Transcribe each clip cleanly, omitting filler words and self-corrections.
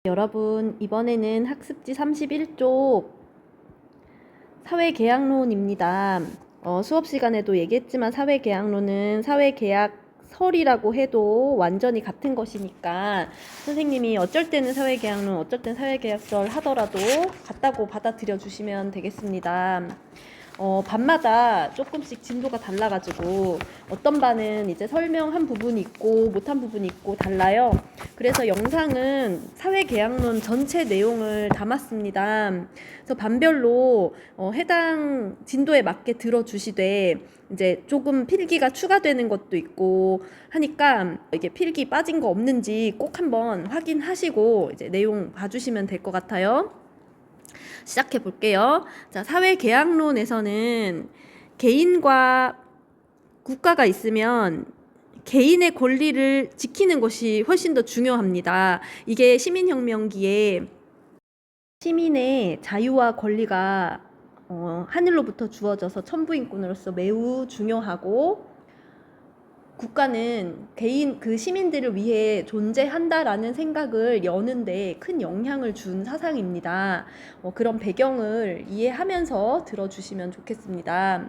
여러분, 이번에는 학습지 31쪽 사회계약론입니다. 수업 시간에도 얘기했지만 사회계약론은 사회계약설이라고 해도 완전히 같은 것이니까 선생님이 어쩔 때는 사회계약론, 어쩔 땐 사회계약설 하더라도 같다고 받아들여 주시면 되겠습니다. 반마다 조금씩 진도가 달라가지고 어떤 반은 이제 설명한 부분이 있고 못한 부분이 있고 달라요. 그래서 영상은 사회계약론 전체 내용을 담았습니다. 그래서 반별로 해당 진도에 맞게 들어주시되 이제 조금 필기가 추가되는 것도 있고 하니까 이게 필기 빠진 거 없는지 꼭 한번 확인하시고 이제 내용 봐주시면 될 것 같아요. 시작해 볼게요. 자, 사회계약론에서는 개인과 국가가 있으면 개인의 권리를 지키는 것이 훨씬 더 중요합니다. 이게 시민혁명기에 시민의 자유와 권리가 하늘로부터 주어져서 천부인권으로서 매우 중요하고 국가는 시민들을 위해 존재한다라는 생각을 여는데 큰 영향을 준 사상입니다. 그런 배경을 이해하면서 들어주시면 좋겠습니다.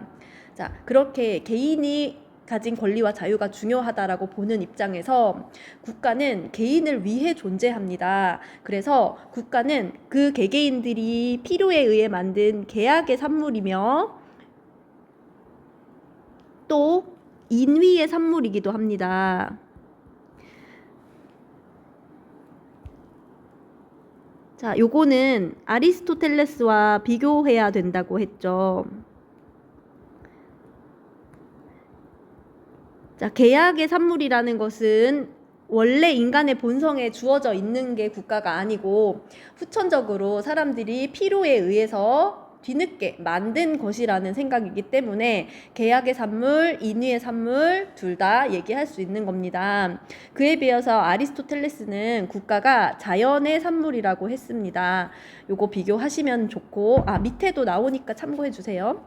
자, 그렇게 개인이 가진 권리와 자유가 중요하다라고 보는 입장에서 국가는 개인을 위해 존재합니다. 그래서 국가는 그 개개인들이 필요에 의해 만든 계약의 산물이며 또 인위의 산물이기도 합니다. 자, 요거는 아리스토텔레스와 비교해야 된다고 했죠. 자, 계약의 산물이라는 것은 원래 인간의 본성에 주어져 있는 게 국가가 아니고 후천적으로 사람들이 필요에 의해서 뒤늦게 만든 것이라는 생각이기 때문에 계약의 산물, 인위의 산물 둘 다 얘기할 수 있는 겁니다. 그에 비해서 아리스토텔레스는 국가가 자연의 산물이라고 했습니다. 요거 비교하시면 좋고 밑에도 나오니까 참고해 주세요.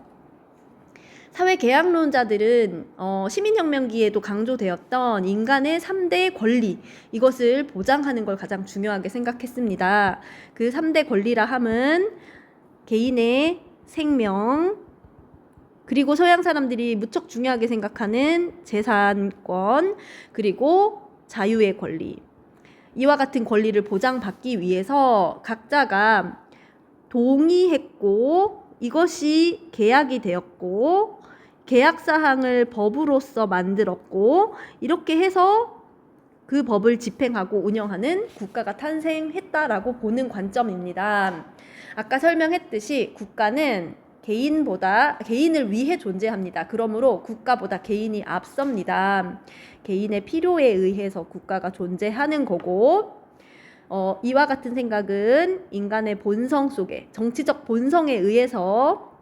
사회계약론자들은 시민혁명기에도 강조되었던 인간의 3대 권리, 이것을 보장하는 걸 가장 중요하게 생각했습니다. 그 3대 권리라 함은 개인의 생명, 그리고 서양 사람들이 무척 중요하게 생각하는 재산권, 그리고 자유의 권리. 이와 같은 권리를 보장받기 위해서 각자가 동의했고 이것이 계약이 되었고 계약사항을 법으로서 만들었고 이렇게 해서 그 법을 집행하고 운영하는 국가가 탄생했다라고 보는 관점입니다. 아까 설명했듯이 국가는 개인을 위해 존재합니다. 그러므로 국가보다 개인이 앞섭니다. 개인의 필요에 의해서 국가가 존재하는 거고 이와 같은 생각은 인간의 본성 속에 정치적 본성에 의해서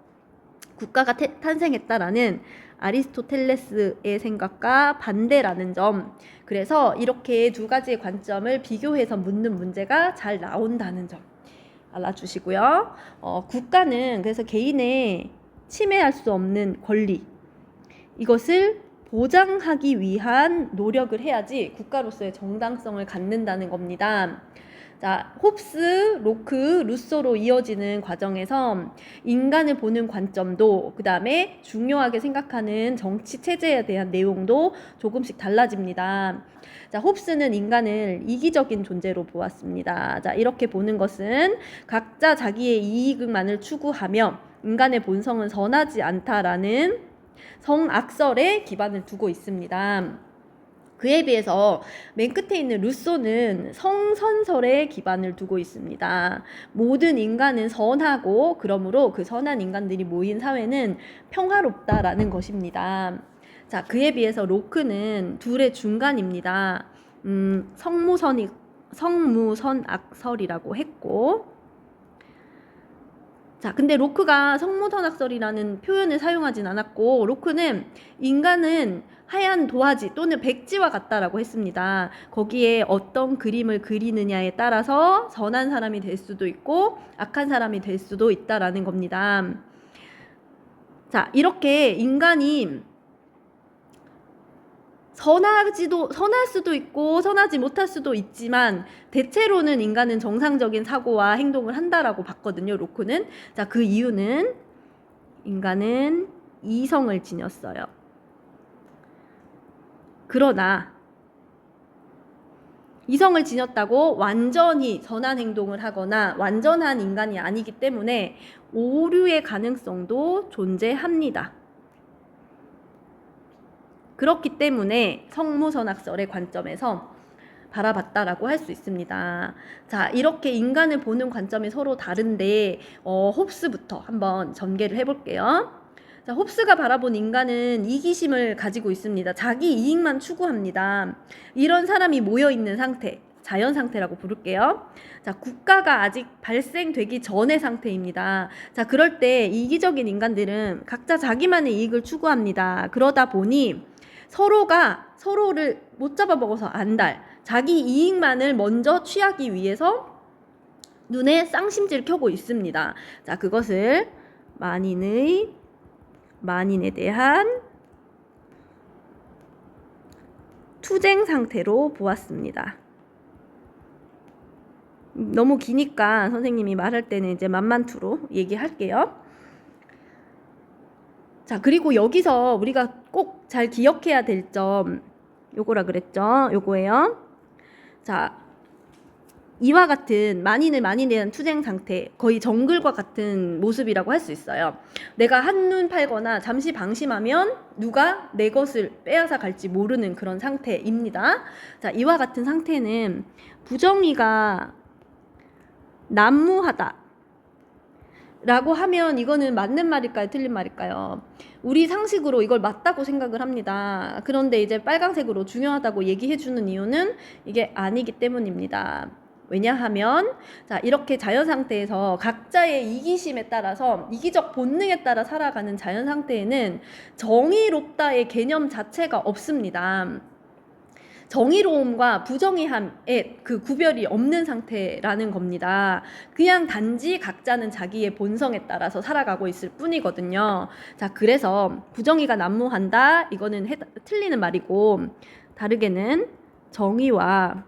국가가 탄생했다라는 아리스토텔레스의 생각과 반대라는 점. 그래서 이렇게 두 가지의 관점을 비교해서 묻는 문제가 잘 나온다는 점 알아주시고요. 국가는 그래서 개인의 침해할 수 없는 권리, 이것을 보장하기 위한 노력을 해야지 국가로서의 정당성을 갖는다는 겁니다. 자, 홉스, 로크, 루소로 이어지는 과정에서 인간을 보는 관점도 그 다음에 중요하게 생각하는 정치 체제에 대한 내용도 조금씩 달라집니다. 자, 홉스는 인간을 이기적인 존재로 보았습니다. 자, 이렇게 보는 것은 각자 자기의 이익만을 추구하며 인간의 본성은 선하지 않다라는 성악설에 기반을 두고 있습니다. 그에 비해서 맨 끝에 있는 루소는 성선설에 기반을 두고 있습니다. 모든 인간은 선하고 그러므로 그 선한 인간들이 모인 사회는 평화롭다라는 것입니다. 자, 그에 비해서 로크는 둘의 중간입니다. 성무선악설이라고 했고, 자, 근데 로크가 성무선악설이라는 표현을 사용하진 않았고, 로크는 인간은 하얀 도화지 또는 백지와 같다라고 했습니다. 거기에 어떤 그림을 그리느냐에 따라서 선한 사람이 될 수도 있고 악한 사람이 될 수도 있다라는 겁니다. 자, 이렇게 인간이 선할 수도 있고 선하지 못할 수도 있지만 대체로는 인간은 정상적인 사고와 행동을 한다라고 봤거든요. 로크는. 자, 그 이유는 인간은 이성을 지녔어요. 그러나 이성을 지녔다고 완전히 선한 행동을 하거나 완전한 인간이 아니기 때문에 오류의 가능성도 존재합니다. 그렇기 때문에 성모선악설의 관점에서 바라봤다라고 할 수 있습니다. 자, 이렇게 인간을 보는 관점이 서로 다른데 홉스부터 한번 전개를 해볼게요. 자, 홉스가 바라본 인간은 이기심을 가지고 있습니다. 자기 이익만 추구합니다. 이런 사람이 모여있는 상태, 자연 상태라고 부를게요. 자, 국가가 아직 발생되기 전의 상태입니다. 자, 그럴 때 이기적인 인간들은 각자 자기만의 이익을 추구합니다. 그러다 보니 서로가 서로를 못 잡아먹어서 안달, 자기 이익만을 먼저 취하기 위해서 눈에 쌍심지를 켜고 있습니다. 자, 그것을 만인에 대한 투쟁 상태로 보았습니다. 너무 기니까 선생님이 말할 때는 이제 만만투로 얘기할게요. 자, 그리고 여기서 우리가 꼭 잘 기억해야 될 점, 요거라 그랬죠? 요거예요. 자, 이와 같은 만인에 대한 투쟁 상태, 거의 정글과 같은 모습이라고 할 수 있어요. 내가 한눈 팔거나 잠시 방심하면 누가 내 것을 빼앗아 갈지 모르는 그런 상태입니다. 자, 이와 같은 상태는 부정의가 난무하다 라고 하면 이거는 맞는 말일까요? 틀린 말일까요? 우리 상식으로 이걸 맞다고 생각을 합니다. 그런데 이제 빨간색으로 중요하다고 얘기해주는 이유는 이게 아니기 때문입니다. 왜냐하면 자, 이렇게 자연 상태에서 각자의 이기심에 따라서 이기적 본능에 따라 살아가는 자연 상태에는 정의롭다의 개념 자체가 없습니다. 정의로움과 부정의함의 그 구별이 없는 상태라는 겁니다. 그냥 단지 각자는 자기의 본성에 따라서 살아가고 있을 뿐이거든요. 자, 그래서 부정의가 난무한다. 이거는 틀리는 말이고, 다르게는 정의와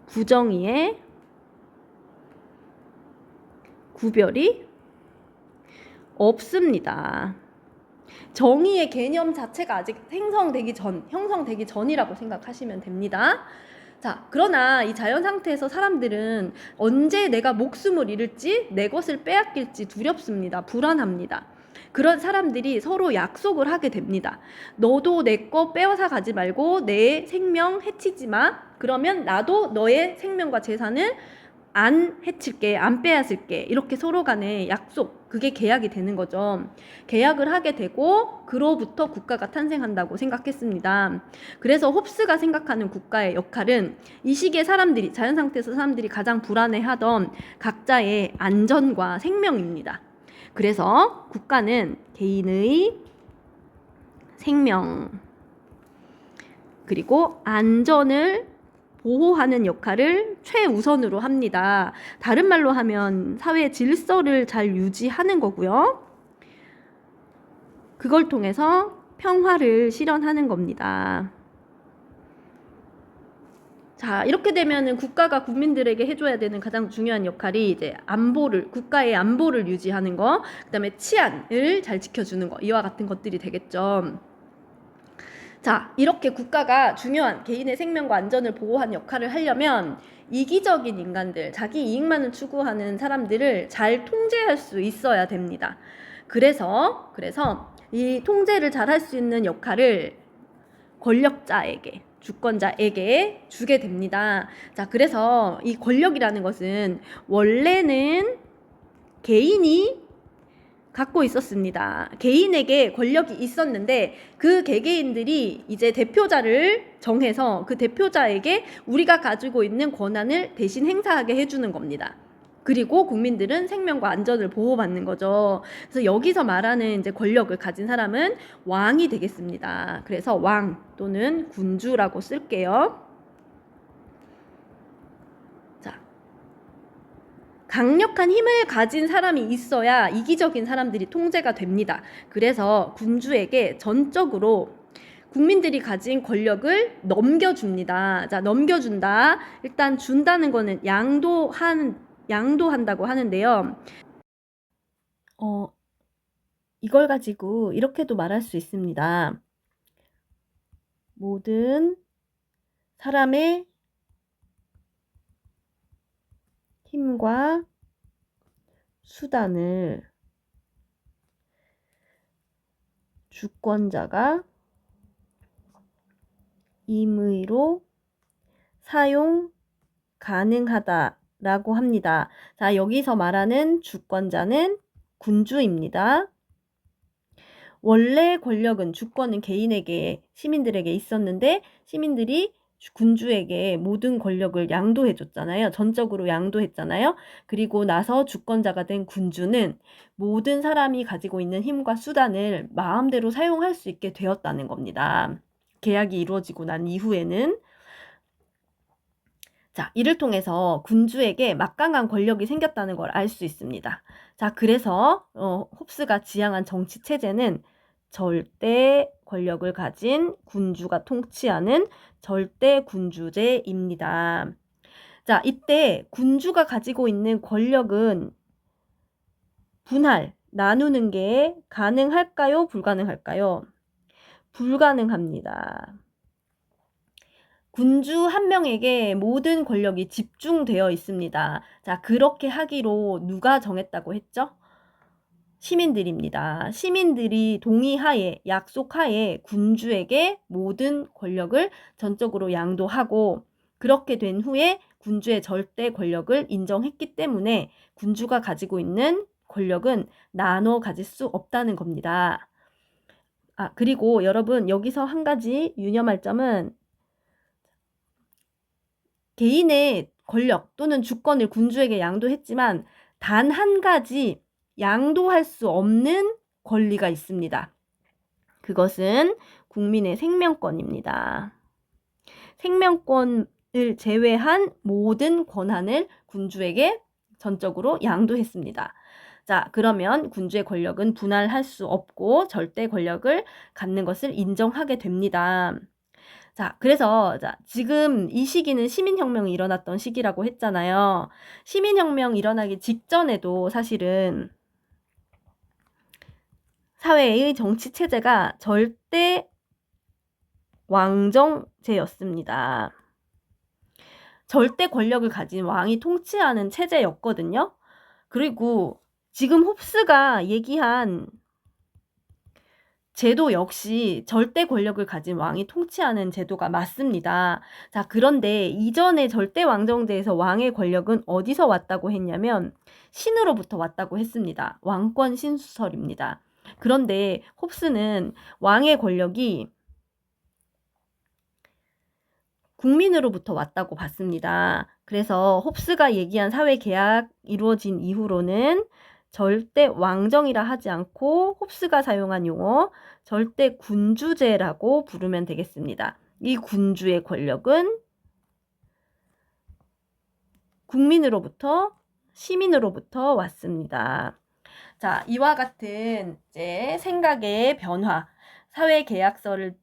부정의의 구별이 없습니다. 정의의 개념 자체가 아직 형성되기 전이라고 생각하시면 됩니다. 자, 그러나 이 자연 상태에서 사람들은 언제 내가 목숨을 잃을지, 내 것을 빼앗길지 두렵습니다. 불안합니다. 그런 사람들이 서로 약속을 하게 됩니다. 너도 내 거 빼앗아 가지 말고 내 생명 해치지 마. 그러면 나도 너의 생명과 재산을 안 해칠게, 안 빼앗을게. 이렇게 서로 간에 약속, 그게 계약이 되는 거죠. 계약을 하게 되고 그로부터 국가가 탄생한다고 생각했습니다. 그래서 홉스가 생각하는 국가의 역할은 이 시기에 사람들이, 자연 상태에서 사람들이 가장 불안해하던 각자의 안전과 생명입니다. 그래서 국가는 개인의 생명 그리고 안전을 보호하는 역할을 최우선으로 합니다. 다른 말로 하면 사회 질서를 잘 유지하는 거고요. 그걸 통해서 평화를 실현하는 겁니다. 자, 이렇게 되면은 국가가 국민들에게 해줘야 되는 가장 중요한 역할이 이제 국가의 안보를 유지하는 거, 그다음에 치안을 잘 지켜주는 거, 이와 같은 것들이 되겠죠. 자, 이렇게 국가가 중요한 개인의 생명과 안전을 보호하는 역할을 하려면 이기적인 인간들, 자기 이익만을 추구하는 사람들을 잘 통제할 수 있어야 됩니다. 그래서 이 통제를 잘 할 수 있는 역할을 권력자에게, 주권자에게 주게 됩니다. 자, 그래서 이 권력이라는 것은 원래는 개인이 갖고 있었습니다. 개인에게 권력이 있었는데 그 개개인들이 이제 대표자를 정해서 그 대표자에게 우리가 가지고 있는 권한을 대신 행사하게 해주는 겁니다. 그리고 국민들은 생명과 안전을 보호받는 거죠. 그래서 여기서 말하는 이제 권력을 가진 사람은 왕이 되겠습니다. 그래서 왕 또는 군주라고 쓸게요. 강력한 힘을 가진 사람이 있어야 이기적인 사람들이 통제가 됩니다. 그래서 군주에게 전적으로 국민들이 가진 권력을 넘겨줍니다. 자, 넘겨준다. 일단 준다는 거는 양도한다고 하는데요. 이걸 가지고 이렇게도 말할 수 있습니다. 모든 사람의 힘과 수단을 주권자가 임의로 사용 가능하다라고 합니다. 자, 여기서 말하는 주권자는 군주입니다. 원래 권력은 주권은 개인에게, 시민들에게 있었는데 시민들이 군주에게 모든 권력을 양도해줬잖아요. 전적으로 양도했잖아요. 그리고 나서 주권자가 된 군주는 모든 사람이 가지고 있는 힘과 수단을 마음대로 사용할 수 있게 되었다는 겁니다. 계약이 이루어지고 난 이후에는. 자, 이를 통해서 군주에게 막강한 권력이 생겼다는 걸 알 수 있습니다. 자, 그래서 홉스가 지향한 정치 체제는 절대 권력을 가진 군주가 통치하는 절대 군주제입니다. 자, 이때 군주가 가지고 있는 권력은 나누는 게 가능할까요? 불가능할까요? 불가능합니다. 군주 한 명에게 모든 권력이 집중되어 있습니다. 자, 그렇게 하기로 누가 정했다고 했죠? 시민들입니다. 시민들이 동의하에, 약속하에 군주에게 모든 권력을 전적으로 양도하고, 그렇게 된 후에 군주의 절대 권력을 인정했기 때문에 군주가 가지고 있는 권력은 나눠 가질 수 없다는 겁니다. 그리고 여러분, 여기서 한 가지 유념할 점은 개인의 권력 또는 주권을 군주에게 양도했지만 단 한 가지 양도할 수 없는 권리가 있습니다. 그것은 국민의 생명권입니다. 생명권을 제외한 모든 권한을 군주에게 전적으로 양도했습니다. 자, 그러면 군주의 권력은 분할할 수 없고 절대 권력을 갖는 것을 인정하게 됩니다. 자, 그래서 지금 이 시기는 시민혁명이 일어났던 시기라고 했잖아요. 시민혁명 일어나기 직전에도 사실은 사회의 정치 체제가 절대 왕정제였습니다. 절대 권력을 가진 왕이 통치하는 체제였거든요. 그리고 지금 홉스가 얘기한 제도 역시 절대 권력을 가진 왕이 통치하는 제도가 맞습니다. 자, 그런데 이전의 절대 왕정제에서 왕의 권력은 어디서 왔다고 했냐면 신으로부터 왔다고 했습니다. 왕권 신수설입니다. 그런데 홉스는 왕의 권력이 국민으로부터 왔다고 봤습니다. 그래서 홉스가 얘기한 사회계약 이루어진 이후로는 절대 왕정이라 하지 않고 홉스가 사용한 용어 절대 군주제라고 부르면 되겠습니다. 이 군주의 권력은 국민으로부터 시민으로부터 왔습니다. 자, 이와 같은 이제 생각의 변화, 사회계약서를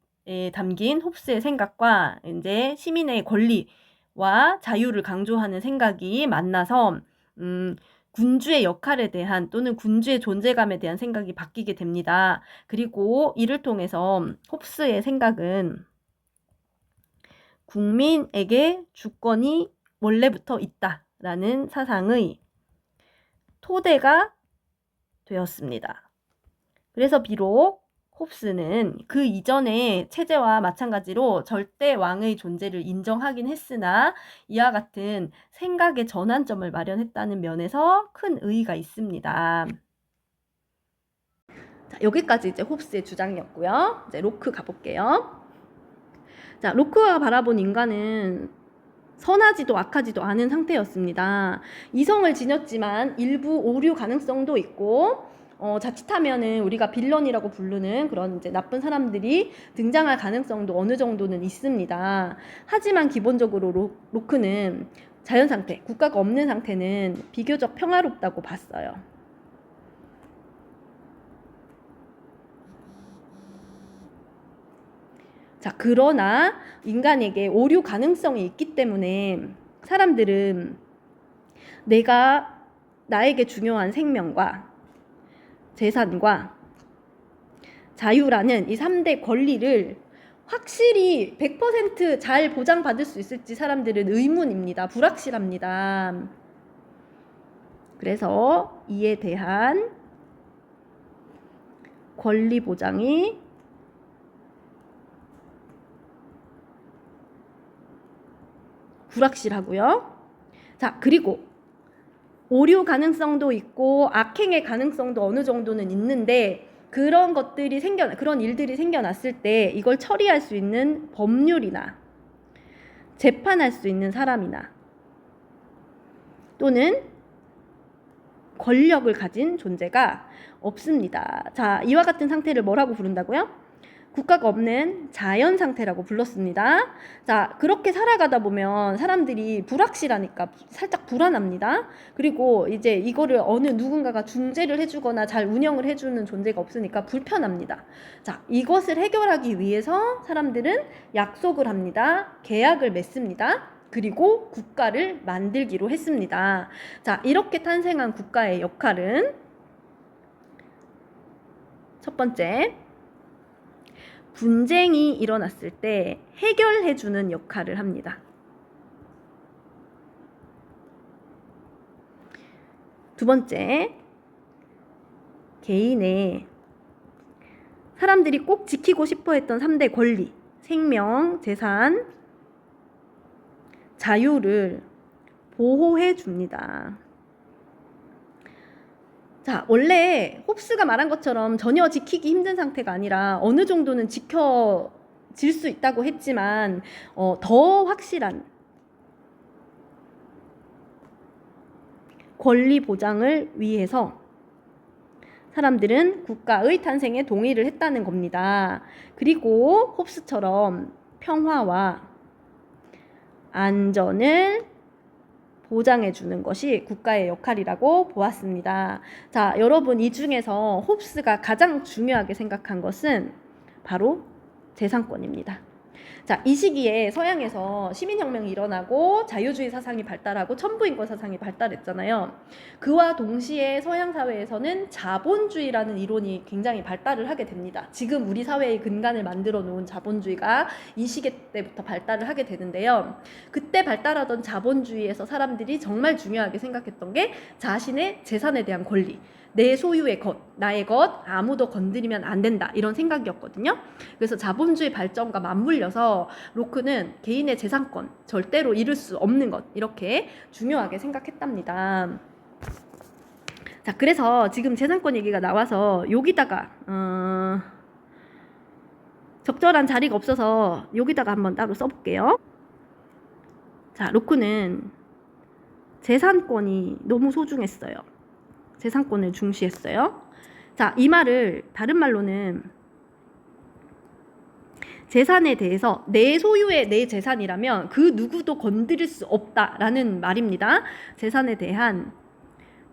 담긴 홉스의 생각과 이제 시민의 권리와 자유를 강조하는 생각이 만나서 군주의 역할에 대한 또는 군주의 존재감에 대한 생각이 바뀌게 됩니다. 그리고 이를 통해서 홉스의 생각은 국민에게 주권이 원래부터 있다라는 사상의 토대가 되었습니다. 그래서 비록 홉스는 그 이전의 체제와 마찬가지로 절대 왕의 존재를 인정하긴 했으나 이와 같은 생각의 전환점을 마련했다는 면에서 큰 의의가 있습니다. 자, 여기까지 이제 홉스의 주장이었고요. 이제 로크 가볼게요. 자, 로크가 바라본 인간은 선하지도 악하지도 않은 상태였습니다. 이성을 지녔지만 일부 오류 가능성도 있고 자칫하면은 우리가 빌런이라고 부르는 그런 이제 나쁜 사람들이 등장할 가능성도 어느 정도는 있습니다. 하지만 기본적으로 로크는 자연 상태, 국가가 없는 상태는 비교적 평화롭다고 봤어요. 자, 그러나 인간에게 오류 가능성이 있기 때문에 사람들은 나에게 중요한 생명과 재산과 자유라는 이 3대 권리를 확실히 100% 잘 보장받을 수 있을지 사람들은 의문입니다. 불확실합니다. 그래서 이에 대한 권리 보장이 불확실하고요. 자, 그리고 오류 가능성도 있고 악행의 가능성도 어느 정도는 있는데 그런 일들이 생겨났을 때 이걸 처리할 수 있는 법률이나 재판할 수 있는 사람이나 또는 권력을 가진 존재가 없습니다. 자, 이와 같은 상태를 뭐라고 부른다고요? 국가가 없는 자연 상태라고 불렀습니다. 자, 그렇게 살아가다 보면 사람들이 불확실하니까 살짝 불안합니다. 그리고 이제 이거를 어느 누군가가 중재를 해주거나 잘 운영을 해주는 존재가 없으니까 불편합니다. 자, 이것을 해결하기 위해서 사람들은 약속을 합니다. 계약을 맺습니다. 그리고 국가를 만들기로 했습니다. 자, 이렇게 탄생한 국가의 역할은 첫 번째, 분쟁이 일어났을 때 해결해주는 역할을 합니다. 두 번째, 개인의 사람들이 꼭 지키고 싶어 했던 3대 권리, 생명, 재산, 자유를 보호해 줍니다. 자, 원래 홉스가 말한 것처럼 전혀 지키기 힘든 상태가 아니라 어느 정도는 지켜질 수 있다고 했지만 더 확실한 권리 보장을 위해서 사람들은 국가의 탄생에 동의를 했다는 겁니다. 그리고 홉스처럼 평화와 안전을 보장해주는 것이 국가의 역할이라고 보았습니다. 자, 여러분, 이 중에서 홉스가 가장 중요하게 생각한 것은 바로 재산권입니다. 자, 이 시기에 서양에서 시민혁명이 일어나고 자유주의 사상이 발달하고 천부인권 사상이 발달했잖아요. 그와 동시에 서양 사회에서는 자본주의라는 이론이 굉장히 발달을 하게 됩니다. 지금 우리 사회의 근간을 만들어 놓은 자본주의가 이 시기 때부터 발달을 하게 되는데요. 그때 발달하던 자본주의에서 사람들이 정말 중요하게 생각했던 게 자신의 재산에 대한 권리, 내 소유의 것, 나의 것, 아무도 건드리면 안 된다, 이런 생각이었거든요. 그래서 자본주의 발전과 맞물려서 로크는 개인의 재산권, 절대로 잃을 수 없는 것, 이렇게 중요하게 생각했답니다. 자, 그래서 지금 재산권 얘기가 나와서 여기다가 적절한 자리가 없어서 여기다가 한번 따로 써볼게요. 자, 로크는 재산권이 너무 소중했어요. 재산권을 중시했어요. 자, 이 말을 다른 말로는 재산에 대해서 내 소유의 내 재산이라면 그 누구도 건드릴 수 없다라는 말입니다. 재산에 대한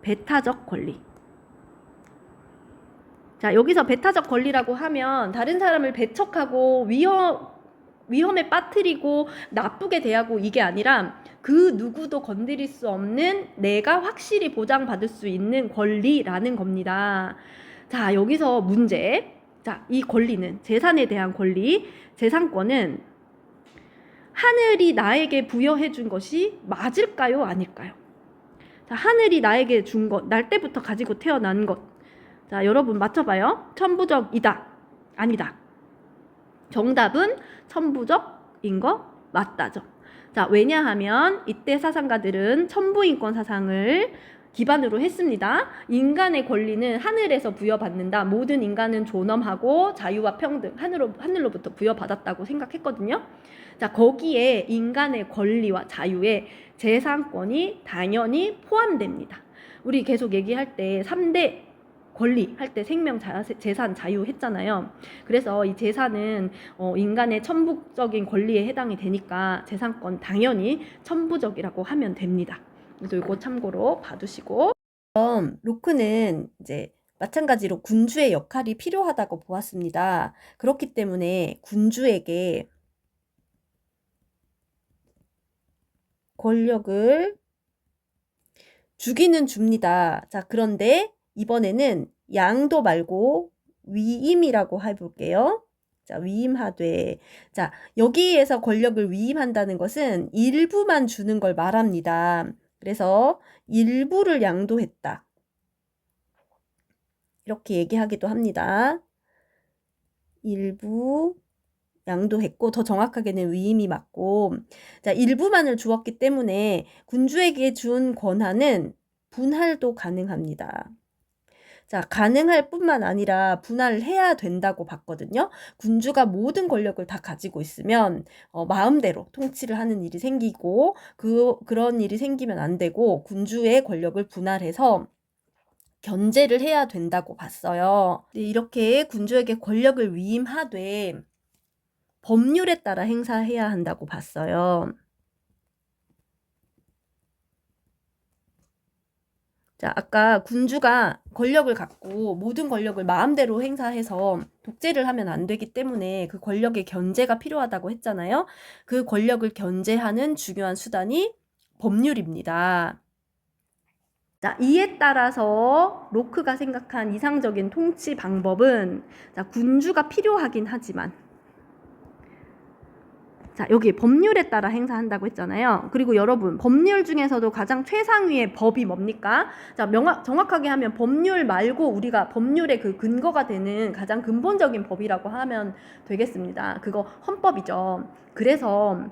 배타적 권리. 자, 여기서 배타적 권리라고 하면 다른 사람을 배척하고 위험에 빠뜨리고 나쁘게 대하고 이게 아니라 그 누구도 건드릴 수 없는 내가 확실히 보장받을 수 있는 권리라는 겁니다. 자, 여기서 문제. 자, 이 권리는, 재산에 대한 권리, 재산권은 하늘이 나에게 부여해 준 것이 맞을까요? 아닐까요? 자, 하늘이 나에게 준 것, 날 때부터 가지고 태어난 것. 자, 여러분 맞춰봐요. 천부적이다. 아니다. 정답은 천부적인 거 맞다죠. 자, 왜냐하면 이때 사상가들은 천부인권 사상을 기반으로 했습니다. 인간의 권리는 하늘에서 부여받는다. 모든 인간은 존엄하고 자유와 평등, 하늘로부터 부여받았다고 생각했거든요. 자, 거기에 인간의 권리와 자유에 재산권이 당연히 포함됩니다. 우리 계속 얘기할 때 3대 권리 할 때 생명, 재산, 자유 했잖아요. 그래서 이 재산은 인간의 천부적인 권리에 해당이 되니까 재산권 당연히 천부적이라고 하면 됩니다. 그래서 이거 참고로 봐두시고, 로크는 이제 마찬가지로 군주의 역할이 필요하다고 보았습니다. 그렇기 때문에 군주에게 권력을 주기는 줍니다. 자, 그런데 이번에는 양도 말고 위임이라고 해볼게요. 자, 위임하되. 자, 여기에서 권력을 위임한다는 것은 일부만 주는 걸 말합니다. 그래서 일부를 양도했다. 이렇게 얘기하기도 합니다. 일부 양도했고, 더 정확하게는 위임이 맞고, 자, 일부만을 주었기 때문에 군주에게 준 권한은 분할도 가능합니다. 자, 가능할 뿐만 아니라 분할을 해야 된다고 봤거든요. 군주가 모든 권력을 다 가지고 있으면 마음대로 통치를 하는 일이 생기고 그런 일이 생기면 안 되고 군주의 권력을 분할해서 견제를 해야 된다고 봤어요. 이렇게 군주에게 권력을 위임하되 법률에 따라 행사해야 한다고 봤어요. 자, 아까 군주가 권력을 갖고 모든 권력을 마음대로 행사해서 독재를 하면 안 되기 때문에 그 권력의 견제가 필요하다고 했잖아요. 그 권력을 견제하는 중요한 수단이 법률입니다. 자, 이에 따라서 로크가 생각한 이상적인 통치 방법은, 자, 군주가 필요하긴 하지만, 자, 여기 법률에 따라 행사한다고 했잖아요. 그리고 여러분, 법률 중에서도 가장 최상위의 법이 뭡니까? 자, 정확하게 하면 법률 말고 우리가 법률의 그 근거가 되는 가장 근본적인 법이라고 하면 되겠습니다. 그거 헌법이죠. 그래서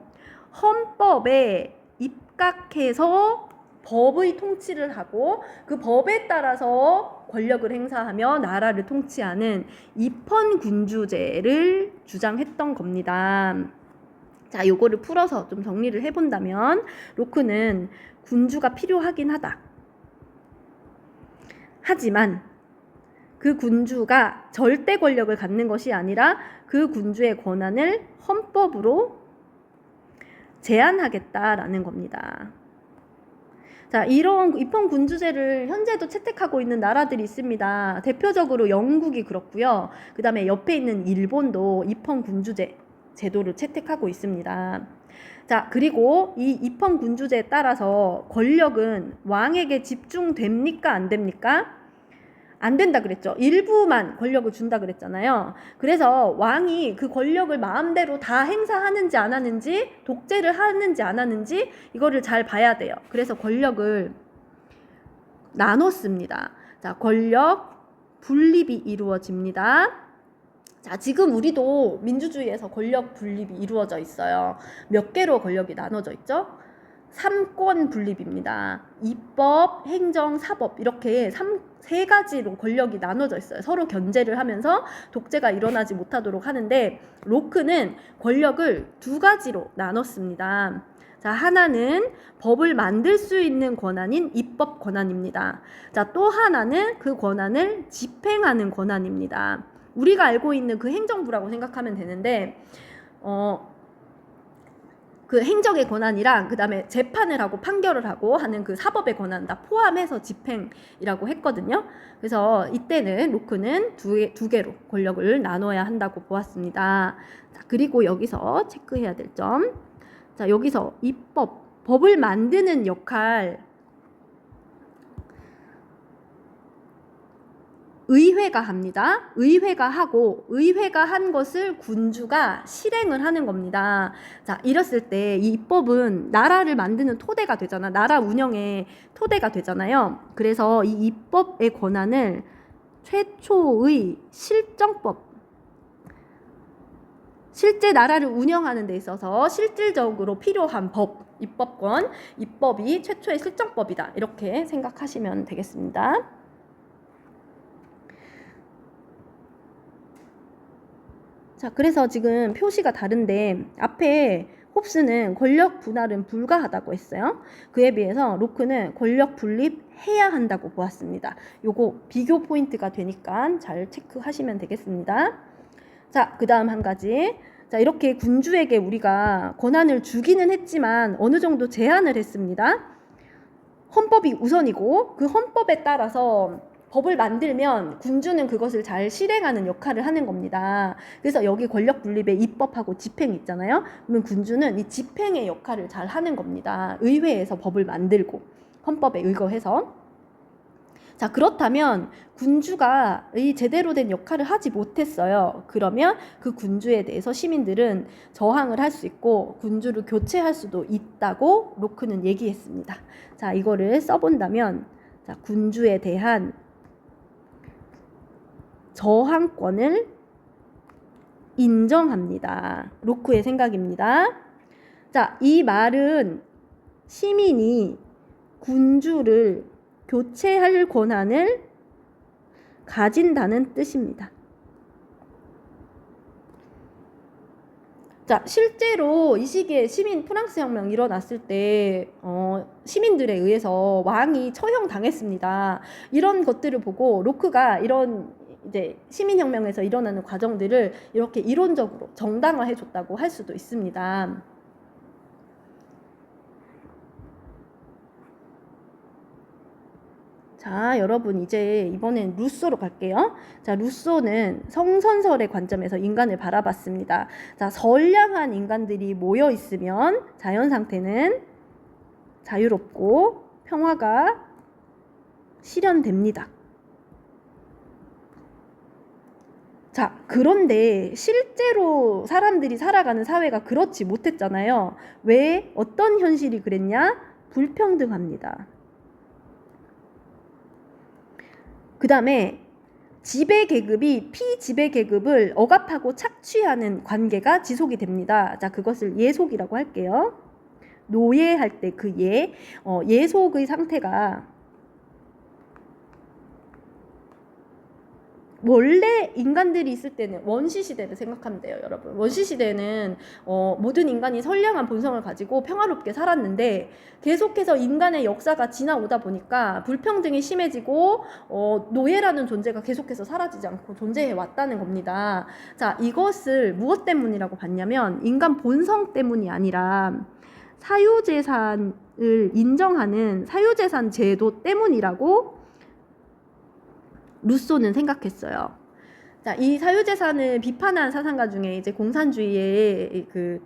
헌법에 입각해서 법의 통치를 하고 그 법에 따라서 권력을 행사하며 나라를 통치하는 입헌군주제를 주장했던 겁니다. 자, 요거를 풀어서 좀 정리를 해본다면 로크는 군주가 필요하긴 하다. 하지만 그 군주가 절대 권력을 갖는 것이 아니라 그 군주의 권한을 헌법으로 제한하겠다라는 겁니다. 자, 이런 입헌군주제를 현재도 채택하고 있는 나라들이 있습니다. 대표적으로 영국이 그렇고요. 그 다음에 옆에 있는 일본도 입헌군주제 제도를 채택하고 있습니다. 자, 그리고 이 입헌군주제에 따라서 권력은 왕에게 집중됩니까? 안 됩니까? 안 된다 그랬죠. 일부만 권력을 준다 그랬잖아요. 그래서 왕이 그 권력을 마음대로 다 행사하는지 안 하는지, 독재를 하는지 안 하는지 이거를 잘 봐야 돼요. 그래서 권력을 나눴습니다. 자, 권력 분립이 이루어집니다. 자, 지금 우리도 민주주의에서 권력 분립이 이루어져 있어요. 몇 개로 권력이 나눠져 있죠? 3권 분립입니다. 입법, 행정, 사법 이렇게 세 가지로 권력이 나눠져 있어요. 서로 견제를 하면서 독재가 일어나지 못하도록 하는데 로크는 권력을 2가지로 나눴습니다. 자, 하나는 법을 만들 수 있는 권한인 입법 권한입니다. 자, 또 하나는 그 권한을 집행하는 권한입니다. 우리가 알고 있는 그 행정부라고 생각하면 되는데 그 행정의 권한이랑 그 다음에 재판을 하고 판결을 하고 하는 그 사법의 권한 다 포함해서 집행이라고 했거든요. 그래서 이때는 로크는 두 개로 권력을 나눠야 한다고 보았습니다. 자, 그리고 여기서 체크해야 될 점. 자, 여기서 법을 만드는 역할 의회가 합니다. 의회가 하고 의회가 한 것을 군주가 실행을 하는 겁니다. 자, 이랬을 때 이 입법은 나라를 만드는 토대가 되잖아. 나라 운영의 토대가 되잖아요. 그래서 이 입법의 권한을 최초의 실정법, 실제 나라를 운영하는 데 있어서 실질적으로 필요한 법, 입법권, 입법이 최초의 실정법이다. 이렇게 생각하시면 되겠습니다. 자, 그래서 지금 표시가 다른데 앞에 홉스는 권력 분할은 불가하다고 했어요. 그에 비해서 로크는 권력 분립해야 한다고 보았습니다. 요거 비교 포인트가 되니까 잘 체크하시면 되겠습니다. 자, 그 다음 한 가지. 자, 이렇게 군주에게 우리가 권한을 주기는 했지만 어느 정도 제한을 했습니다. 헌법이 우선이고 그 헌법에 따라서 법을 만들면 군주는 그것을 잘 실행하는 역할을 하는 겁니다. 그래서 여기 권력 분립에 입법하고 집행 있잖아요. 그러면 군주는 이 집행의 역할을 잘 하는 겁니다. 의회에서 법을 만들고 헌법에 의거해서. 자, 그렇다면 군주가 이 제대로 된 역할을 하지 못했어요. 그러면 그 군주에 대해서 시민들은 저항을 할 수 있고 군주를 교체할 수도 있다고 로크는 얘기했습니다. 자, 이거를 써본다면, 자, 군주에 대한 저항권을 인정합니다. 로크의 생각입니다. 자, 이 말은 시민이 군주를 교체할 권한을 가진다는 뜻입니다. 자, 실제로 이 시기에 프랑스 혁명 일어났을 때 시민들에 의해서 왕이 처형당했습니다. 이런 것들을 보고 로크가 이런 이제 시민혁명에서 일어나는 과정들을 이렇게 이론적으로 정당화해 줬다고 할 수도 있습니다. 자, 여러분 이제 이번엔 루소로 갈게요. 자, 루소는 성선설의 관점에서 인간을 바라봤습니다. 자, 선량한 인간들이 모여 있으면 자연 상태는 자유롭고 평화가 실현됩니다. 자, 그런데 실제로 사람들이 살아가는 사회가 그렇지 못했잖아요. 왜? 어떤 현실이 그랬냐? 불평등합니다. 그 다음에 지배계급이 피지배계급을 억압하고 착취하는 관계가 지속이 됩니다. 자, 그것을 예속이라고 할게요. 노예할 때 그 예속의 상태가 원래 인간들이 있을 때는 원시시대를 생각하면 돼요, 여러분. 원시시대는 모든 인간이 선량한 본성을 가지고 평화롭게 살았는데 계속해서 인간의 역사가 지나오다 보니까 불평등이 심해지고 노예라는 존재가 계속해서 사라지지 않고 존재해 왔다는 겁니다. 자, 이것을 무엇 때문이라고 봤냐면 인간 본성 때문이 아니라 사유재산을 인정하는 사유재산 제도 때문이라고 루소는 생각했어요. 자, 이 사유재산을 비판한 사상가 중에 이제 공산주의의 그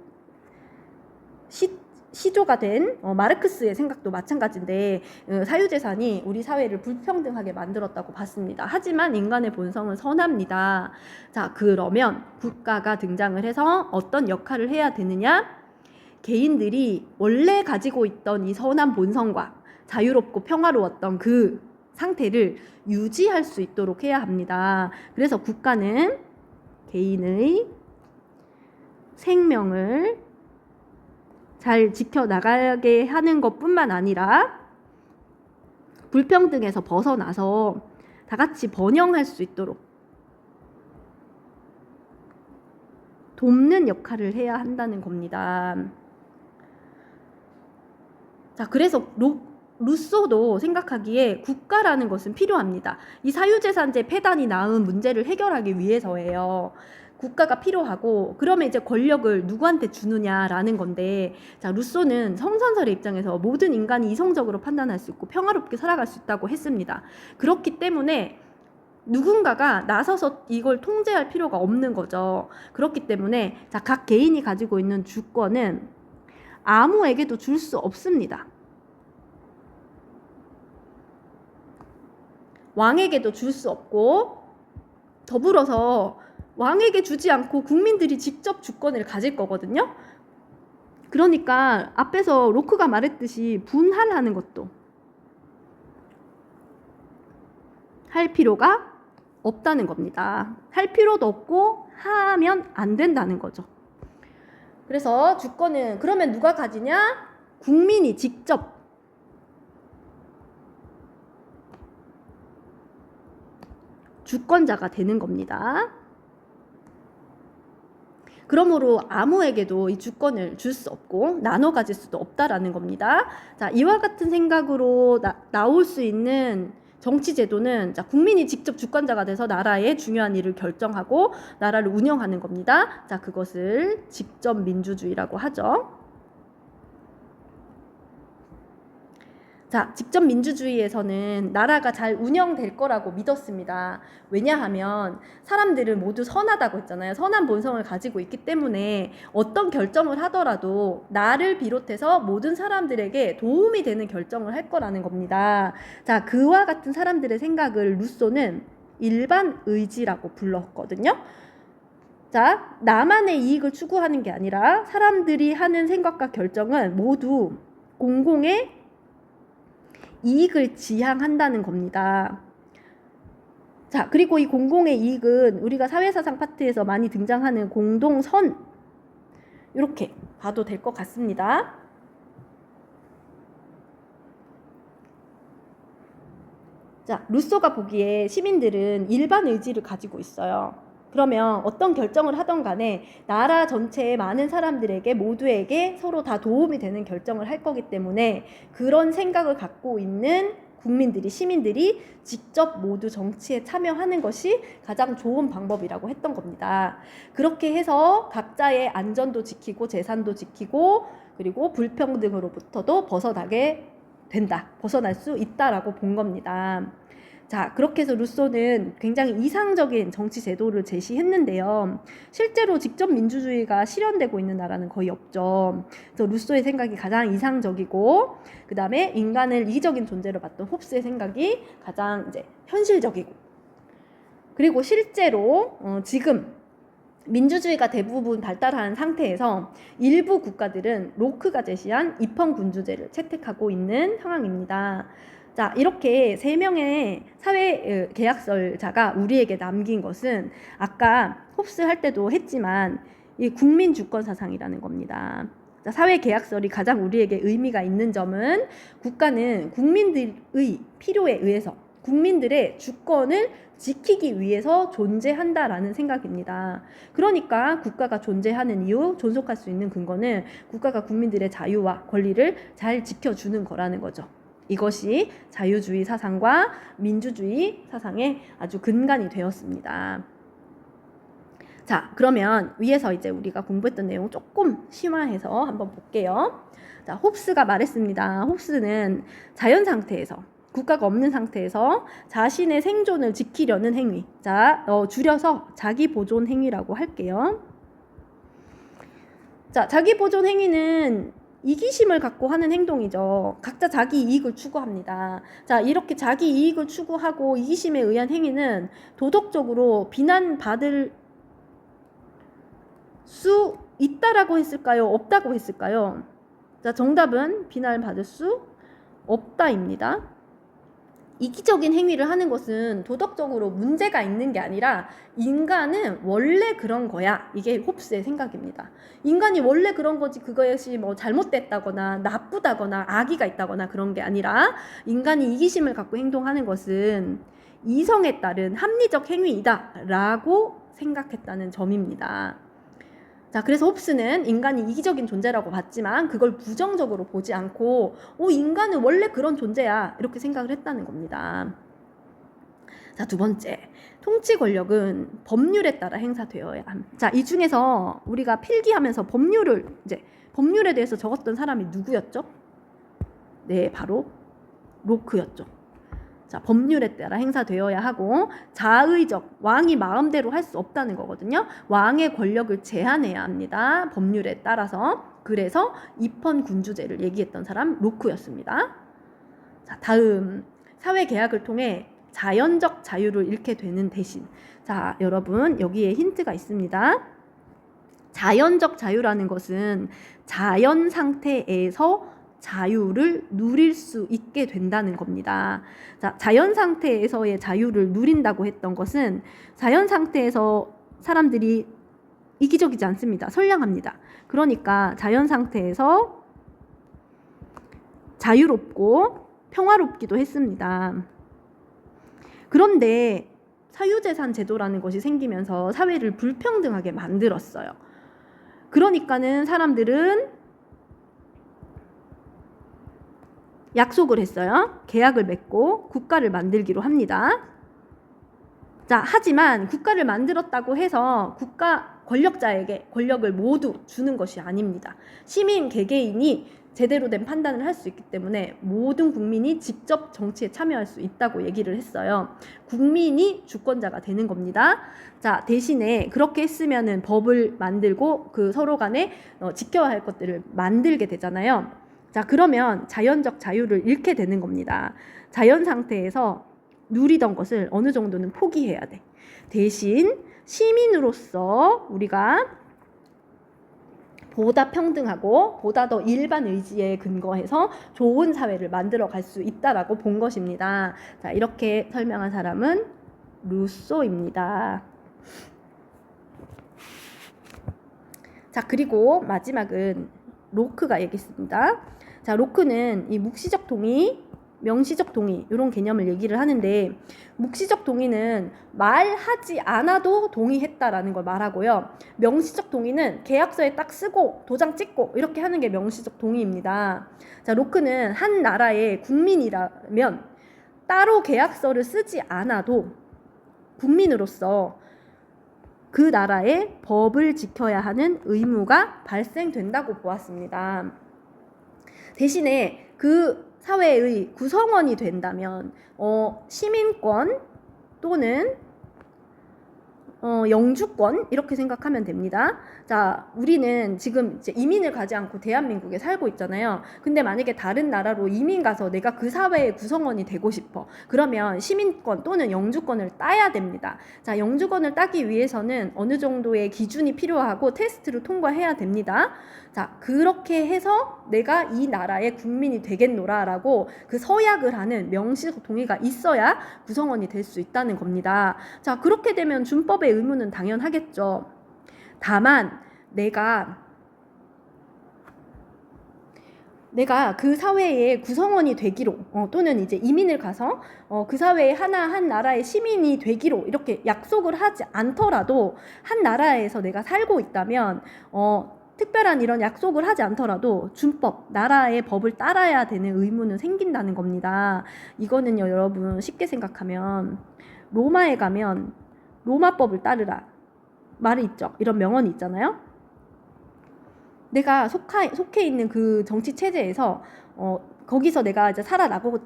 시조가 된 마르크스의 생각도 마찬가지인데 사유재산이 우리 사회를 불평등하게 만들었다고 봤습니다. 하지만 인간의 본성은 선합니다. 자, 그러면 국가가 등장을 해서 어떤 역할을 해야 되느냐? 개인들이 원래 가지고 있던 이 선한 본성과 자유롭고 평화로웠던 그 상태를 유지할 수 있도록 해야 합니다. 그래서 국가는 개인의 생명을 잘 지켜나가게 하는 것뿐만 아니라 불평등에서 벗어나서 다 같이 번영할 수 있도록 돕는 역할을 해야 한다는 겁니다. 자, 그래서 루소도 생각하기에 국가라는 것은 필요합니다. 이 사유재산제 폐단이 낳은 문제를 해결하기 위해서예요. 국가가 필요하고 그러면 이제 권력을 누구한테 주느냐라는 건데, 자, 루소는 성선설의 입장에서 모든 인간이 이성적으로 판단할 수 있고 평화롭게 살아갈 수 있다고 했습니다. 그렇기 때문에 누군가가 나서서 이걸 통제할 필요가 없는 거죠. 그렇기 때문에 자, 각 개인이 가지고 있는 주권은 아무에게도 줄 수 없습니다. 왕에게도 줄 수 없고 더불어서 왕에게 주지 않고 국민들이 직접 주권을 가질 거거든요. 그러니까 앞에서 로크가 말했듯이 분할하는 것도 할 필요가 없다는 겁니다. 할 필요도 없고 하면 안 된다는 거죠. 그래서 주권은 그러면 누가 가지냐? 국민이 직접 주권자가 되는 겁니다. 그러므로 아무에게도 이 주권을 줄 수 없고 나눠 가질 수도 없다라는 겁니다. 자, 이와 같은 생각으로 나올 수 있는 정치 제도는 자, 국민이 직접 주권자가 돼서 나라의 중요한 일을 결정하고 나라를 운영하는 겁니다. 자, 그것을 직접 민주주의라고 하죠. 자, 직접 민주주의에서는 나라가 잘 운영될 거라고 믿었습니다. 왜냐하면 사람들은 모두 선하다고 했잖아요. 선한 본성을 가지고 있기 때문에 어떤 결정을 하더라도 나를 비롯해서 모든 사람들에게 도움이 되는 결정을 할 거라는 겁니다. 자, 그와 같은 사람들의 생각을 루소는 일반 의지라고 불렀거든요. 자, 나만의 이익을 추구하는 게 아니라 사람들이 하는 생각과 결정은 모두 공공의 이익을 지향한다는 겁니다. 자, 그리고 이 공공의 이익은 우리가 사회사상 파트에서 많이 등장하는 공동선, 이렇게 봐도 될 것 같습니다. 자, 루소가 보기에 시민들은 일반 의지를 가지고 있어요. 그러면 어떤 결정을 하던 간에 나라 전체의 많은 사람들에게 모두에게 서로 다 도움이 되는 결정을 할 거기 때문에 그런 생각을 갖고 있는 국민들이, 시민들이 직접 모두 정치에 참여하는 것이 가장 좋은 방법이라고 했던 겁니다. 그렇게 해서 각자의 안전도 지키고 재산도 지키고 그리고 불평등으로부터도 벗어나게 된다, 벗어날 수 있다라고 본 겁니다. 자, 그렇게 해서 루소는 굉장히 이상적인 정치 제도를 제시했는데요. 실제로 직접 민주주의가 실현되고 있는 나라는 거의 없죠. 그래서 루소의 생각이 가장 이상적이고, 그 다음에 인간을 이기적인 존재로 봤던 홉스의 생각이 가장 이제 현실적이고, 그리고 실제로 지금 민주주의가 대부분 발달한 상태에서 일부 국가들은 로크가 제시한 입헌군주제를 채택하고 있는 상황입니다. 자, 이렇게 3명의 사회 계약설자가 우리에게 남긴 것은 아까 홉스 할 때도 했지만 이 국민 주권 사상이라는 겁니다. 자, 사회 계약설이 가장 우리에게 의미가 있는 점은 국가는 국민들의 필요에 의해서 국민들의 주권을 지키기 위해서 존재한다라는 생각입니다. 그러니까 국가가 존재하는 이유, 존속할 수 있는 근거는 국가가 국민들의 자유와 권리를 잘 지켜주는 거라는 거죠. 이것이 자유주의 사상과 민주주의 사상의 아주 근간이 되었습니다. 자, 그러면 위에서 이제 우리가 공부했던 내용 조금 심화해서 한번 볼게요. 자, 홉스가 말했습니다. 홉스는 자연 상태에서, 국가가 없는 상태에서 자신의 생존을 지키려는 행위, 자, 줄여서 자기 보존 행위라고 할게요. 자, 자기 보존 행위는 이기심을 갖고 하는 행동이죠. 각자 자기 이익을 추구합니다. 자, 이렇게 자기 이익을 추구하고 이기심에 의한 행위는 도덕적으로 비난받을 수 있다라고 했을까요? 없다고 했을까요? 자, 정답은 비난받을 수 없다입니다. 이기적인 행위를 하는 것은 도덕적으로 문제가 있는 게 아니라 인간은 원래 그런 거야. 이게 홉스의 생각입니다. 인간이 원래 그런 거지 그것이 뭐 잘못됐다거나 나쁘다거나 악의가 있다거나 그런 게 아니라 인간이 이기심을 갖고 행동하는 것은 이성에 따른 합리적 행위이다 라고 생각했다는 점입니다. 자, 그래서 홉스는 인간이 이기적인 존재라고 봤지만 그걸 부정적으로 보지 않고 인간은 원래 그런 존재야 이렇게 생각을 했다는 겁니다. 자, 2번째, 통치 권력은 법률에 따라 행사되어야 함. 자, 이 중에서 우리가 필기하면서 법률에 대해서 적었던 사람이 누구였죠? 네, 바로 로크였죠. 자, 법률에 따라 행사되어야 하고 자의적, 왕이 마음대로 할 수 없다는 거거든요. 왕의 권력을 제한해야 합니다. 법률에 따라서. 그래서 입헌군주제를 얘기했던 사람 로크였습니다. 자, 다음, 사회계약을 통해 자연적 자유를 잃게 되는 대신, 자, 여러분 여기에 힌트가 있습니다. 자연적 자유라는 것은 자연 상태에서 자유를 누릴 수 있게 된다는 겁니다. 자, 자연 상태에서의 자유를 누린다고 했던 것은 자연 상태에서 사람들이 이기적이지 않습니다. 선량합니다. 그러니까 자연 상태에서 자유롭고 평화롭기도 했습니다. 그런데 사유재산 제도라는 것이 생기면서 사회를 불평등하게 만들었어요. 그러니까는 사람들은 약속을 했어요. 계약을 맺고 국가를 만들기로 합니다. 자, 하지만 국가를 만들었다고 해서 국가 권력자에게 권력을 모두 주는 것이 아닙니다. 시민 개개인이 제대로 된 판단을 할 수 있기 때문에 모든 국민이 직접 정치에 참여할 수 있다고 얘기를 했어요. 국민이 주권자가 되는 겁니다. 자, 대신에 그렇게 했으면은 법을 만들고 그 서로 간에 지켜야 할 것들을 만들게 되잖아요. 자, 그러면 자연적 자유를 잃게 되는 겁니다. 자연 상태에서 누리던 것을 어느 정도는 포기해야 돼. 대신 시민으로서 우리가 보다 평등하고 보다 더 일반 의지에 근거해서 좋은 사회를 만들어 갈 수 있다라고 본 것입니다. 자, 이렇게 설명한 사람은 루소입니다. 자, 그리고 마지막은 로크가 얘기했습니다. 자, 로크는 이 묵시적 동의, 명시적 동의 이런 개념을 얘기를 하는데, 묵시적 동의는 말하지 않아도 동의했다라는 걸 말하고요. 명시적 동의는 계약서에 딱 쓰고 도장 찍고 이렇게 하는 게 명시적 동의입니다. 자, 로크는 한 나라의 국민이라면 따로 계약서를 쓰지 않아도 국민으로서 그 나라의 법을 지켜야 하는 의무가 발생된다고 보았습니다. 대신에 그 사회의 구성원이 된다면 시민권 또는 영주권 이렇게 생각하면 됩니다. 자, 우리는 지금 이제 이민을 가지 않고 대한민국에 살고 있잖아요. 근데 만약에 다른 나라로 이민 가서 내가 그 사회의 구성원이 되고 싶어. 그러면 시민권 또는 영주권을 따야 됩니다. 자, 영주권을 따기 위해서는 어느 정도의 기준이 필요하고 테스트를 통과해야 됩니다. 자, 그렇게 해서 내가 이 나라의 국민이 되겠노라라고 그 서약을 하는 명시적 동의가 있어야 구성원이 될 수 있다는 겁니다. 자, 그렇게 되면 준법의 의무는 당연하겠죠. 다만 내가 그 사회의 구성원이 되기로 또는 이제 이민을 가서 그 사회의 한 나라의 시민이 되기로 이렇게 약속을 하지 않더라도 한 나라에서 내가 살고 있다면 특별한 이런 약속을 하지 않더라도 준법, 나라의 법을 따라야 되는 의무는 생긴다는 겁니다. 이거는요, 여러분 쉽게 생각하면 로마에 가면 로마법을 따르라 말이 있죠. 이런 명언이 있잖아요. 내가 속해 있는 그 정치 체제에서 거기서 내가 이제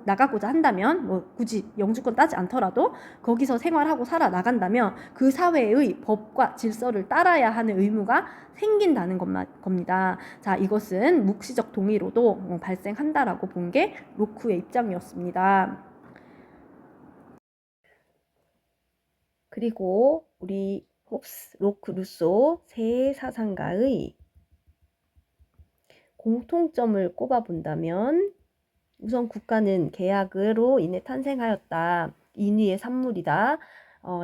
나가고자 한다면 뭐 굳이 영주권 따지 않더라도 거기서 생활하고 살아나간다면 그 사회의 법과 질서를 따라야 하는 의무가 생긴다는 겁니다. 자, 이것은 묵시적 동의로도 발생한다라고 본 게 로크의 입장이었습니다. 그리고 우리 홉스, 로크, 루소 세 사상가의 공통점을 꼽아본다면 우선 국가는 계약으로 인해 탄생하였다. 인위의 산물이다.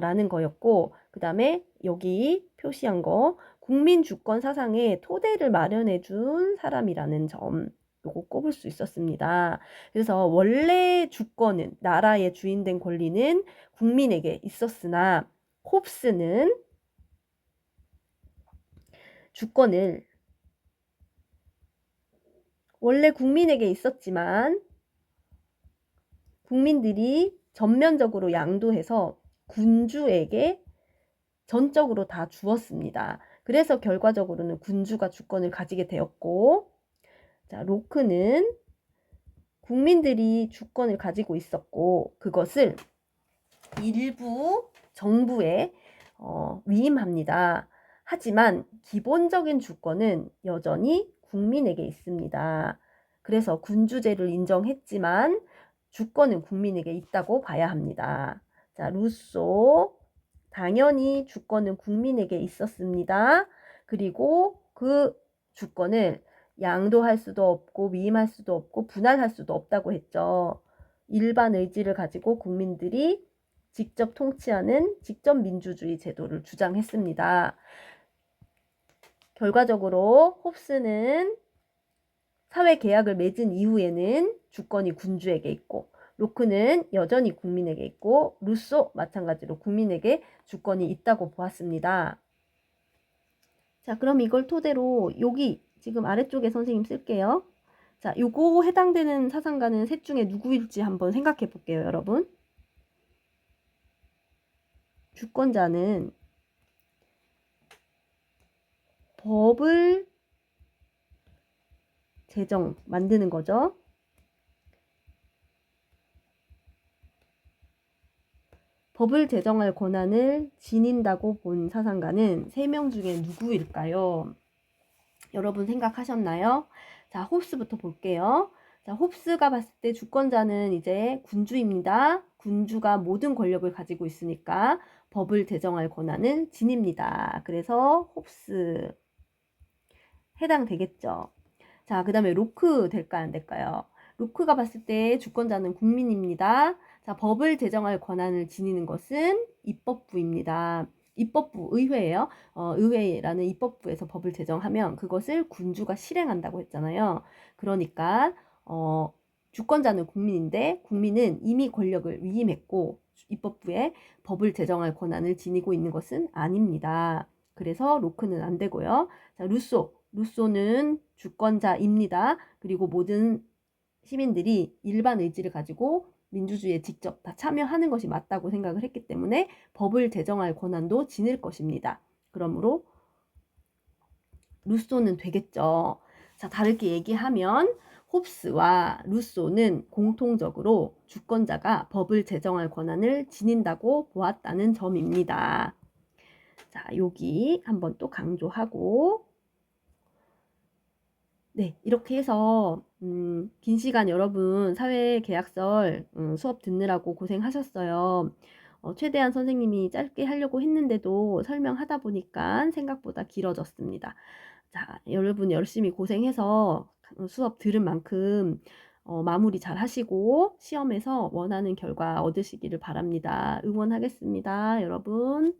라는 거였고, 그 다음에 여기 표시한 거 국민 주권 사상의 토대를 마련해 준 사람이라는 점, 요거 꼽을 수 있었습니다. 그래서 원래 주권은, 나라의 주인된 권리는 국민에게 있었으나 홉스는 주권을 원래 국민에게 있었지만 국민들이 전면적으로 양도해서 군주에게 전적으로 다 주었습니다. 그래서 결과적으로는 군주가 주권을 가지게 되었고, 자, 로크는 국민들이 주권을 가지고 있었고 그것을 일부 정부에 위임합니다. 하지만 기본적인 주권은 여전히 국민에게 있습니다. 그래서 군주제를 인정했지만 주권은 국민에게 있다고 봐야 합니다. 자, 루소 당연히 주권은 국민에게 있었습니다. 그리고 그 주권을 양도할 수도 없고 위임할 수도 없고 분할할 수도 없다고 했죠. 일반 의지를 가지고 국민들이 직접 통치하는 직접 민주주의 제도를 주장했습니다. 결과적으로 홉스는 사회 계약을 맺은 이후에는 주권이 군주에게 있고 로크는 여전히 국민에게 있고 루소 마찬가지로 국민에게 주권이 있다고 보았습니다. 자, 그럼 이걸 토대로 여기 지금 아래쪽에 선생님 쓸게요. 자, 요거 해당되는 사상가는 셋 중에 누구일지 한번 생각해 볼게요, 여러분. 주권자는 법을 제정 만드는 거죠. 법을 제정할 권한을 지닌다고 본 사상가는 3명 중에 누구일까요? 여러분 생각하셨나요? 자, 홉스부터 볼게요. 자, 홉스가 봤을 때 주권자는 이제 군주입니다. 군주가 모든 권력을 가지고 있으니까 법을 제정할 권한을 지닙니다. 그래서 홉스 해당되겠죠. 자, 그 다음에 로크 될까요? 안 될까요? 로크가 봤을 때 주권자는 국민입니다. 자, 법을 제정할 권한을 지니는 것은 입법부입니다. 입법부, 의회예요. 의회라는 입법부에서 법을 제정하면 그것을 군주가 실행한다고 했잖아요. 그러니까 주권자는 국민인데 국민은 이미 권력을 위임했고 입법부에 법을 제정할 권한을 지니고 있는 것은 아닙니다. 그래서 로크는 안 되고요. 자, 루소는 주권자입니다. 그리고 모든 시민들이 일반 의지를 가지고 민주주의에 직접 다 참여하는 것이 맞다고 생각을 했기 때문에 법을 제정할 권한도 지닐 것입니다. 그러므로 루소는 되겠죠. 자, 다르게 얘기하면 홉스와 루소는 공통적으로 주권자가 법을 제정할 권한을 지닌다고 보았다는 점입니다. 자, 여기 한번 또 강조하고 네, 이렇게 해서 긴 시간 여러분 사회계약설 수업 듣느라고 고생하셨어요. 최대한 선생님이 짧게 하려고 했는데도 설명하다 보니까 생각보다 길어졌습니다. 자, 여러분 열심히 고생해서 수업 들은 만큼 마무리 잘 하시고 시험에서 원하는 결과 얻으시기를 바랍니다. 응원하겠습니다, 여러분.